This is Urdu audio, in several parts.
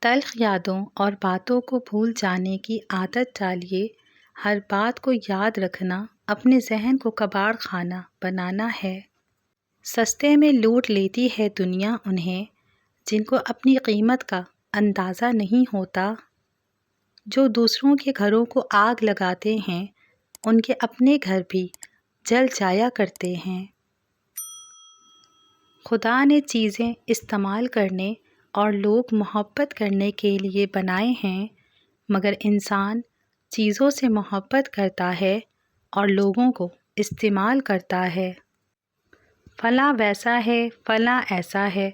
تلخ یادوں اور باتوں کو بھول جانے کی عادت ڈالیے۔ ہر بات کو یاد رکھنا اپنے ذہن کو کباڑ خانہ بنانا ہے۔ سستے میں لوٹ لیتی ہے دنیا انہیں جن کو اپنی قیمت کا اندازہ نہیں ہوتا۔ جو دوسروں کے گھروں کو آگ لگاتے ہیں ان کے اپنے گھر بھی جل جایا کرتے ہیں۔ خدا نے چیزیں استعمال کرنے اور لوگ محبت کرنے کے لیے بنائے ہیں، مگر انسان چیزوں سے محبت کرتا ہے اور لوگوں کو استعمال کرتا ہے۔ فلاں ویسا ہے، فلاں ایسا ہے۔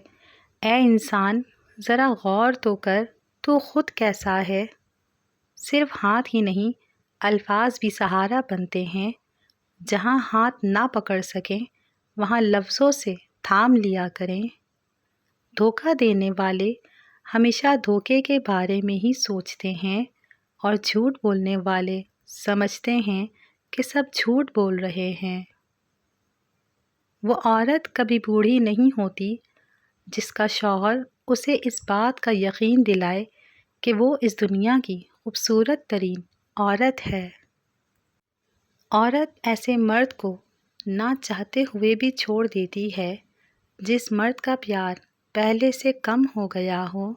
اے انسان ذرا غور تو کر، تو خود کیسا ہے؟ صرف ہاتھ ہی نہیں، الفاظ بھی سہارا بنتے ہیں۔ جہاں ہاتھ نہ پکڑ سکیں وہاں لفظوں سے تھام لیا کریں۔ دھوکہ دینے والے ہمیشہ دھوکے کے بارے میں ہی سوچتے ہیں اور جھوٹ بولنے والے سمجھتے ہیں کہ سب جھوٹ بول رہے ہیں۔ وہ عورت کبھی بوڑھی نہیں ہوتی جس کا شوہر اسے اس بات کا یقین دلائے کہ وہ اس دنیا کی خوبصورت ترین عورت ہے۔ عورت ایسے مرد کو نہ چاہتے ہوئے بھی چھوڑ دیتی ہے جس مرد کا پیار پہلے سے کم ہو گیا ہو۔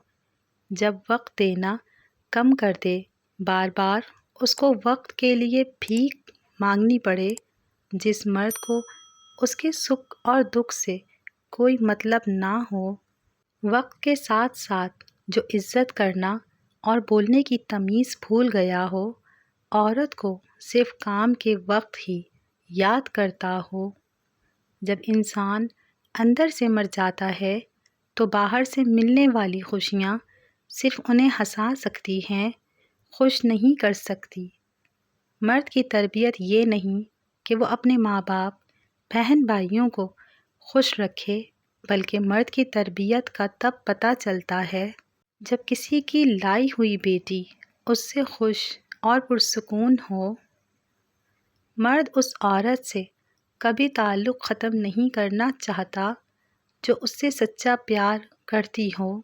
جب وقت دینا کم کر دے، بار بار اس کو وقت کے لیے بھیک مانگنی پڑے، جس مرد کو اس کے سکھ اور دکھ سے کوئی مطلب نہ ہو، وقت کے ساتھ ساتھ جو عزت کرنا اور بولنے کی تمیز بھول گیا ہو، عورت کو صرف کام کے وقت ہی یاد کرتا ہو۔ جب انسان اندر سے مر جاتا ہے تو باہر سے ملنے والی خوشیاں صرف انہیں ہنسا سکتی ہیں، خوش نہیں کر سکتی۔ مرد کی تربیت یہ نہیں کہ وہ اپنے ماں باپ، بہن بھائیوں کو خوش رکھے، بلکہ مرد کی تربیت کا تب پتہ چلتا ہے جب کسی کی لائی ہوئی بیٹی اس سے خوش اور پرسکون ہو۔ مرد اس عورت سے کبھی تعلق ختم نہیں کرنا چاہتا جو اس سے سچا پیار کرتی ہو۔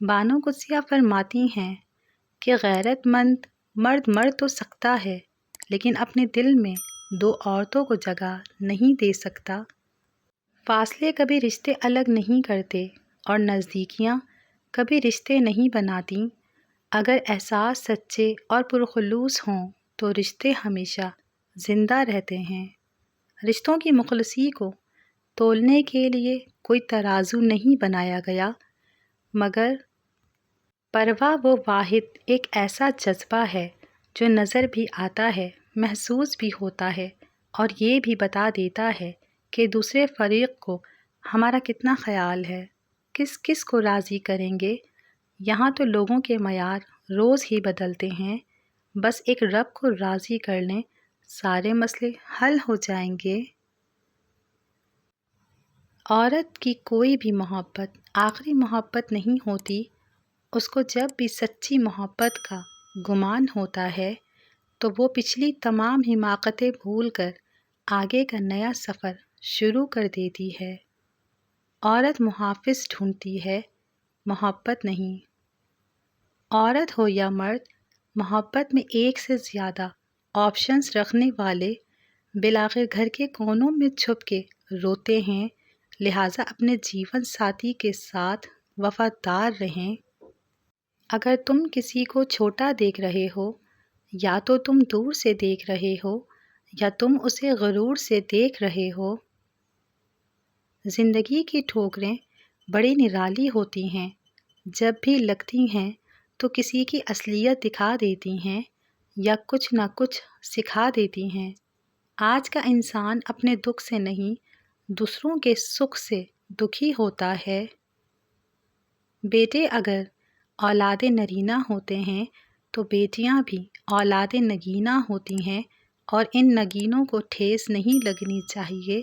بانو قدسیہ فرماتی ہیں کہ غیرت مند مرد مر تو سکتا ہے لیکن اپنے دل میں دو عورتوں کو جگہ نہیں دے سکتا۔ فاصلے کبھی رشتے الگ نہیں کرتے اور نزدیکیاں کبھی رشتے نہیں بناتیں۔ اگر احساس سچے اور پرخلوص ہوں تو رشتے ہمیشہ زندہ رہتے ہیں۔ رشتوں کی مخلصی کو تولنے کے لیے کوئی ترازو نہیں بنایا گیا، مگر پرواہ وہ واحد ایک ایسا جذبہ ہے جو نظر بھی آتا ہے، محسوس بھی ہوتا ہے اور یہ بھی بتا دیتا ہے کہ دوسرے فریق کو ہمارا کتنا خیال ہے، کس کس کو راضی کریں گے۔ یہاں تو لوگوں کے معیار روز ہی بدلتے ہیں، بس ایک رب کو راضی کر لیں، سارے مسئلے حل ہو جائیں گے۔ عورت کی کوئی بھی محبت آخری محبت نہیں ہوتی۔ اس کو جب بھی سچی محبت کا گمان ہوتا ہے تو وہ پچھلی تمام حماقتیں بھول کر آگے کا نیا سفر شروع کر دیتی ہے۔ عورت محافظ ڈھونڈتی ہے، محبت نہیں۔ عورت ہو یا مرد، محبت میں ایک سے زیادہ آپشنز رکھنے والے بالآخر گھر کے کونوں میں چھپ کے روتے ہیں، لہٰذا اپنے جیون ساتھی کے ساتھ وفادار رہیں۔ اگر تم کسی کو چھوٹا دیکھ رہے ہو، یا تو تم دور سے دیکھ رہے ہو یا تم اسے غرور سے دیکھ رہے ہو۔ زندگی کی ٹھوکریں بڑی نرالی ہوتی ہیں، جب بھی لگتی ہیں تو کسی کی اصلیت دکھا دیتی ہیں یا کچھ نہ کچھ سکھا دیتی ہیں۔ آج کا انسان اپنے دکھ سے نہیں، دوسروں کے سکھ سے دکھی ہوتا ہے۔ بیٹے اگر اولاد نرینہ ہوتے ہیں تو بیٹیاں بھی اولاد نگینہ ہوتی ہیں، اور ان نگینوں کو ٹھیس نہیں لگنی چاہیے،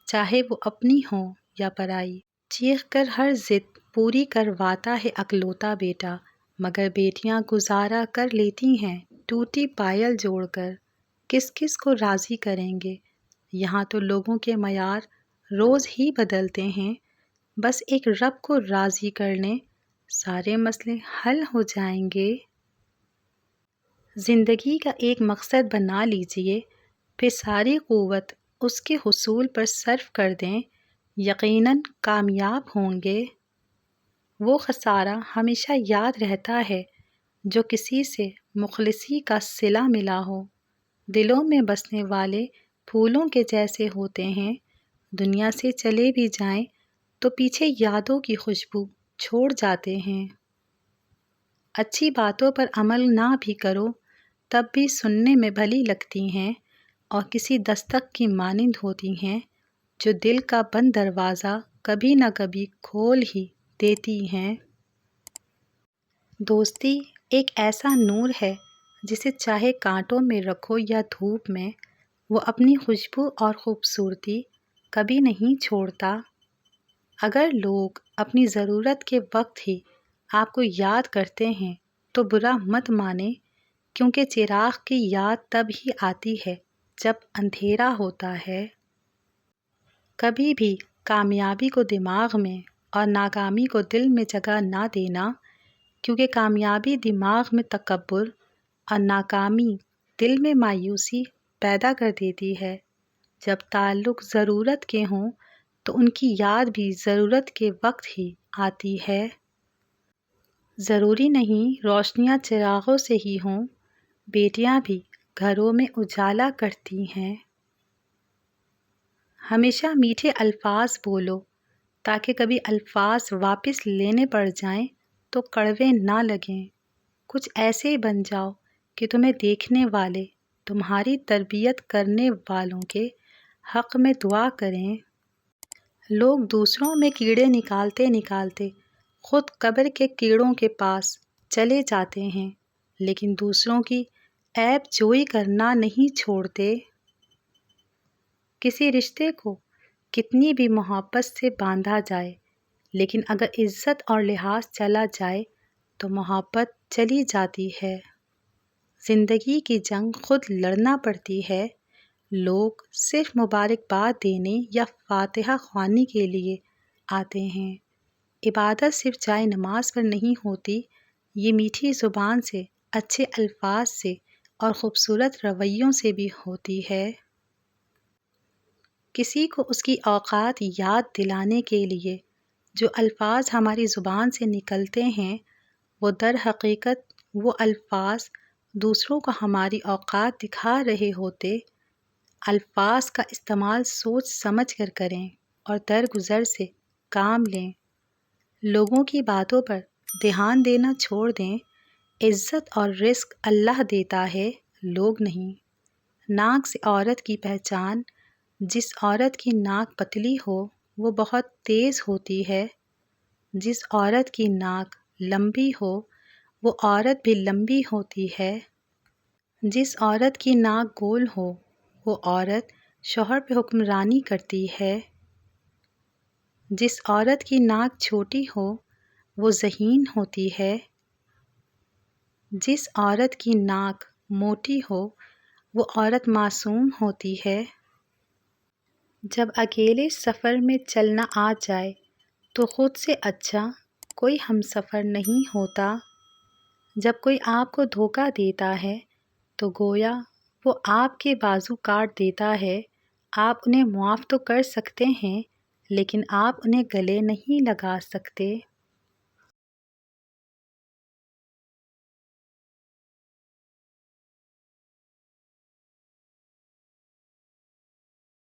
چاہے وہ اپنی ہوں یا پرائی۔ چیخ کر ہر ضد پوری کرواتا ہے اکلوتا بیٹا، مگر بیٹیاں گزارا کر لیتی ہیں ٹوٹی پائل جوڑ کر۔ کس کس کو راضی کریں گے؟ یہاں تو لوگوں کے معیار روز ہی بدلتے ہیں، بس ایک رب کو راضی کر لیں، سارے مسئلے حل ہو جائیں گے۔ زندگی کا ایک مقصد بنا لیجئے، پھر ساری قوت اس کے حصول پر صرف کر دیں، یقیناً کامیاب ہوں گے۔ وہ خسارہ ہمیشہ یاد رہتا ہے جو کسی سے مخلصی کا صلہ ملا ہو۔ دلوں میں بسنے والے پھولوں کے جیسے ہوتے ہیں، دنیا سے چلے بھی جائیں تو پیچھے یادوں کی خوشبو چھوڑ جاتے ہیں۔ اچھی باتوں پر عمل نہ بھی کرو تب بھی سننے میں بھلی لگتی ہیں اور کسی دستک کی مانند ہوتی ہیں جو دل کا بند دروازہ کبھی نہ کبھی کھول ہی دیتی ہیں۔ دوستی ایک ایسا نور ہے جسے چاہے کانٹوں میں رکھو یا دھوپ میں، وہ اپنی خوشبو اور خوبصورتی کبھی نہیں چھوڑتا۔ اگر لوگ اپنی ضرورت کے وقت ہی آپ کو یاد کرتے ہیں تو برا مت مانیں، کیونکہ چراغ کی یاد تب ہی آتی ہے جب اندھیرا ہوتا ہے۔ کبھی بھی کامیابی کو دماغ میں اور ناکامی کو دل میں جگہ نہ دینا، کیونکہ کامیابی دماغ میں تکبر اور ناکامی دل میں مایوسی پیدا کر دیتی ہے۔ جب تعلق ضرورت کے ہوں تو ان کی یاد بھی ضرورت کے وقت ہی آتی ہے۔ ضروری نہیں روشنیاں چراغوں سے ہی ہوں، بیٹیاں بھی گھروں میں اجالا کرتی ہیں۔ ہمیشہ میٹھے الفاظ بولو تاکہ کبھی الفاظ واپس لینے پڑ جائیں تو کڑوے نہ لگیں۔ کچھ ایسے بن جاؤ کہ تمہیں دیکھنے والے تمہاری تربیت کرنے والوں کے حق میں دعا کریں۔ لوگ دوسروں میں کیڑے نکالتے نکالتے خود قبر کے کیڑوں کے پاس چلے جاتے ہیں، لیکن دوسروں کی عیب جوئی کرنا نہیں چھوڑتے۔ کسی رشتے کو کتنی بھی محبت سے باندھا جائے، لیکن اگر عزت اور لحاظ چلا جائے تو محبت چلی جاتی ہے۔ زندگی کی جنگ خود لڑنا پڑتی ہے۔ لوگ صرف مبارکباد دینے یا فاتحہ خوانی کے لیے آتے ہیں۔ عبادت صرف جائے نماز پر نہیں ہوتی، یہ میٹھی زبان سے، اچھے الفاظ سے اور خوبصورت رویوں سے بھی ہوتی ہے۔ کسی کو اس کی اوقات یاد دلانے کے لیے جو الفاظ ہماری زبان سے نکلتے ہیں، وہ در حقیقت وہ الفاظ دوسروں کو ہماری اوقات دکھا رہے ہوتے۔ الفاظ کا استعمال سوچ سمجھ کر کریں اور درگزر سے کام لیں۔ لوگوں کی باتوں پر دھیان دینا چھوڑ دیں۔ عزت اور رزق اللہ دیتا ہے، لوگ نہیں۔ ناک سے عورت کی پہچان، جس عورت کی ناک پتلی ہو وہ بہت تیز ہوتی ہے، جس عورت کی ناک لمبی ہو وہ عورت بھی لمبی ہوتی ہے، جس عورت کی ناک گول ہو وہ عورت شوہر پہ حکمرانی کرتی ہے، جس عورت کی ناک چھوٹی ہو وہ ذہین ہوتی ہے، جس عورت کی ناک موٹی ہو وہ عورت معصوم ہوتی ہے۔ جب اکیلے سفر میں چلنا آ جائے تو خود سے اچھا کوئی ہمسفر نہیں ہوتا۔ جب کوئی آپ کو دھوکہ دیتا ہے تو گویا وہ آپ کے بازو کاٹ دیتا ہے۔ آپ انہیں معاف تو کر سکتے ہیں، لیکن آپ انہیں گلے نہیں لگا سکتے۔